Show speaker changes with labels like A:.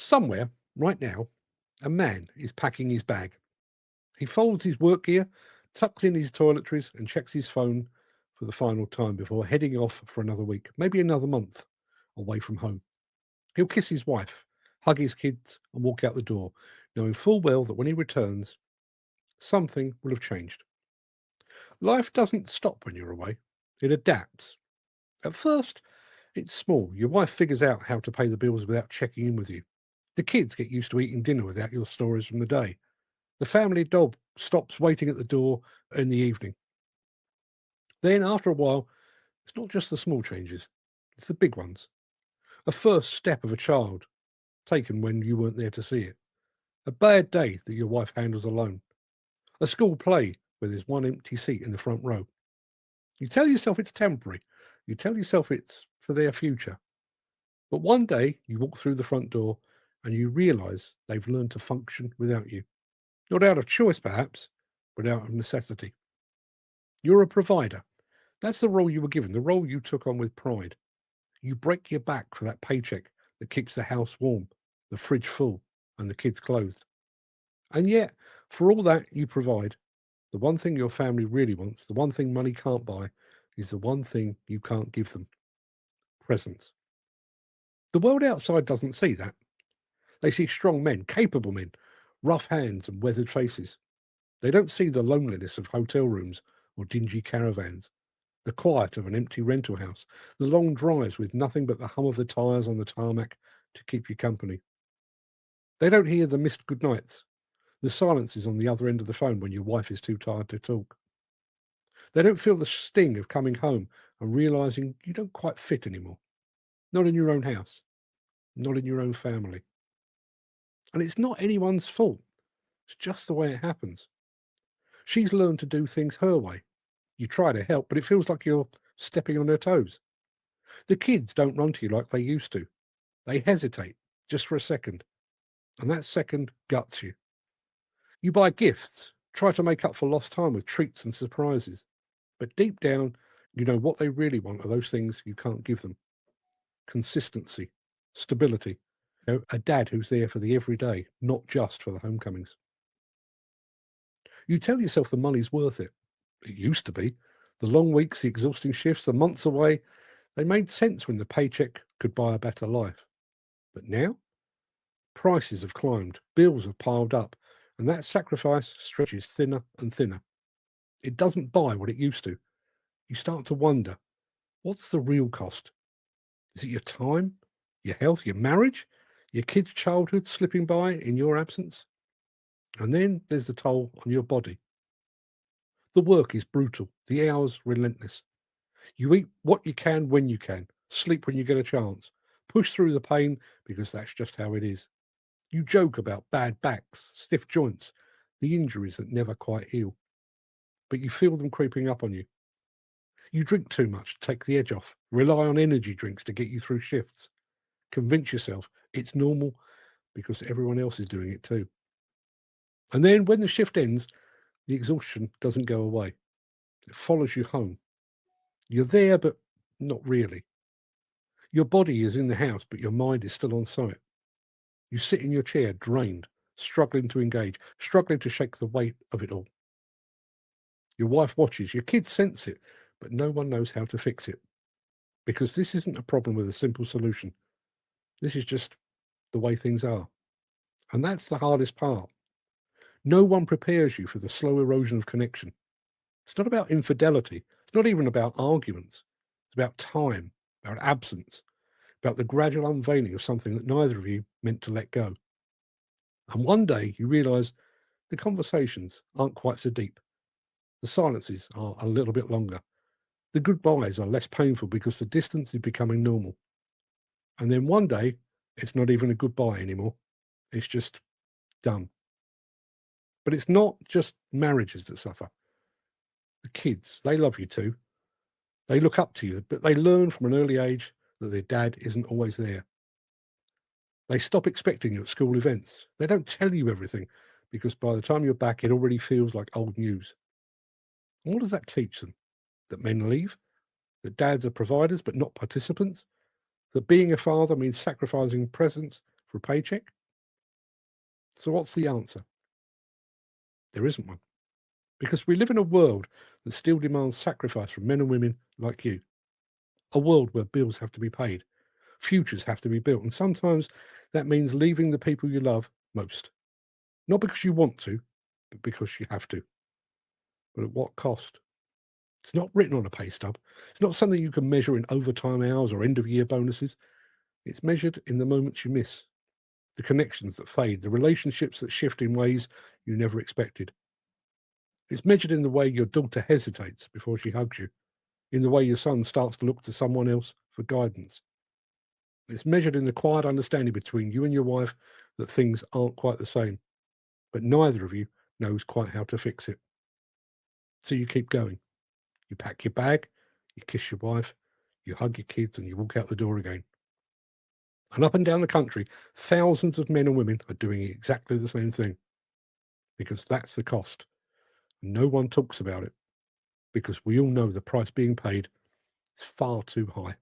A: Somewhere, right now, a man is packing his bag. He folds his work gear, tucks in his toiletries, and checks his phone for the final time before heading off for another week, maybe another month away from home. He'll kiss his wife, hug his kids, and walk out the door, knowing full well that when he returns, something will have changed. Life doesn't stop when you're away, it adapts. At first, it's small. Your wife figures out how to pay the bills without checking in with you. The kids get used to eating dinner without your stories from the day. The family dog stops waiting at the door in the evening. Then, after a while, it's not just the small changes, it's the big ones. A first step of a child taken when you weren't there to see it. A bad day that your wife handles alone. A school play where there's one empty seat in the front row. You tell yourself it's temporary. You tell yourself it's for their future. But one day you walk through the front door and you realize they've learned to function without you. Not out of choice, perhaps, but out of necessity. You're a provider. That's the role you were given, the role you took on with pride. You break your back for that paycheck that keeps the house warm, the fridge full, and the kids clothed. And yet, for all that you provide, the one thing your family really wants, the one thing money can't buy, is the one thing you can't give them: presence. The world outside doesn't see that. They see strong men, capable men, rough hands and weathered faces. They don't see the loneliness of hotel rooms or dingy caravans, the quiet of an empty rental house, the long drives with nothing but the hum of the tyres on the tarmac to keep you company. They don't hear the missed goodnights, the silences on the other end of the phone when your wife is too tired to talk. They don't feel the sting of coming home and realizing you don't quite fit anymore. Not in your own house, not in your own family. And it's not anyone's fault. It's just the way it happens. She's learned to do things her way. You try to help, but it feels like you're stepping on her toes. The kids don't run to you like they used to. They hesitate just for a second, and that second guts you. You buy gifts, try to make up for lost time with treats and surprises, but deep down, you know what they really want are those things you can't give them: consistency, stability, a dad who's there for the everyday, not just for the homecomings. You tell yourself the money's worth it. It used to be. The long weeks, the exhausting shifts, the months away, they made sense when the paycheck could buy a better life. But now, prices have climbed, bills have piled up, and that sacrifice stretches thinner and thinner. It doesn't buy what it used to. You start to wonder, what's the real cost? Is it your time, your health, your marriage, your kids' childhood slipping by in your absence? And then there's the toll on your body. The work is brutal, the hours relentless. You eat what you can when you can, sleep when you get a chance, push through the pain because that's just how it is. You joke about bad backs, stiff joints, the injuries that never quite heal, but you feel them creeping up on you. You drink too much to take the edge off, rely on energy drinks to get you through shifts. Convince yourself it's normal because everyone else is doing it too. And then when the shift ends, the exhaustion doesn't go away. It follows you home. You're there, but not really. Your body is in the house, but your mind is still on site. You sit in your chair, drained, struggling to engage, struggling to shake the weight of it all. Your wife watches, your kids sense it, but no one knows how to fix it. Because this isn't a problem with a simple solution. This is just the way things are. And that's the hardest part. No one prepares you for the slow erosion of connection. It's not about infidelity. It's not even about arguments. It's about time, about absence, about the gradual unveiling of something that neither of you meant to let go. And one day you realize the conversations aren't quite so deep. The silences are a little bit longer. The goodbyes are less painful because the distance is becoming normal. And then one day, it's not even a goodbye anymore. It's just done. But it's not just marriages that suffer. The kids, they love you too. They look up to you, but they learn from an early age that their dad isn't always there. They stop expecting you at school events. They don't tell you everything because by the time you're back, it already feels like old news. And what does that teach them? That men leave? That dads are providers but not participants? That being a father means sacrificing presence for a paycheck? So, what's the answer? There isn't one. Because we live in a world that still demands sacrifice from men and women like you. A world where bills have to be paid, futures have to be built, and sometimes that means leaving the people you love most. Not because you want to, but because you have to. But at what cost? It's not written on a pay stub. It's not something you can measure in overtime hours or end of year bonuses. It's measured in the moments you miss, the connections that fade, the relationships that shift in ways you never expected. It's measured in the way your daughter hesitates before she hugs you, in the way your son starts to look to someone else for guidance. It's measured in the quiet understanding between you and your wife that things aren't quite the same, but neither of you knows quite how to fix it. So you keep going. You pack your bag, you kiss your wife, you hug your kids, and you walk out the door again. And up and down the country, thousands of men and women are doing exactly the same thing because that's the cost. No one talks about it because we all know the price being paid is far too high.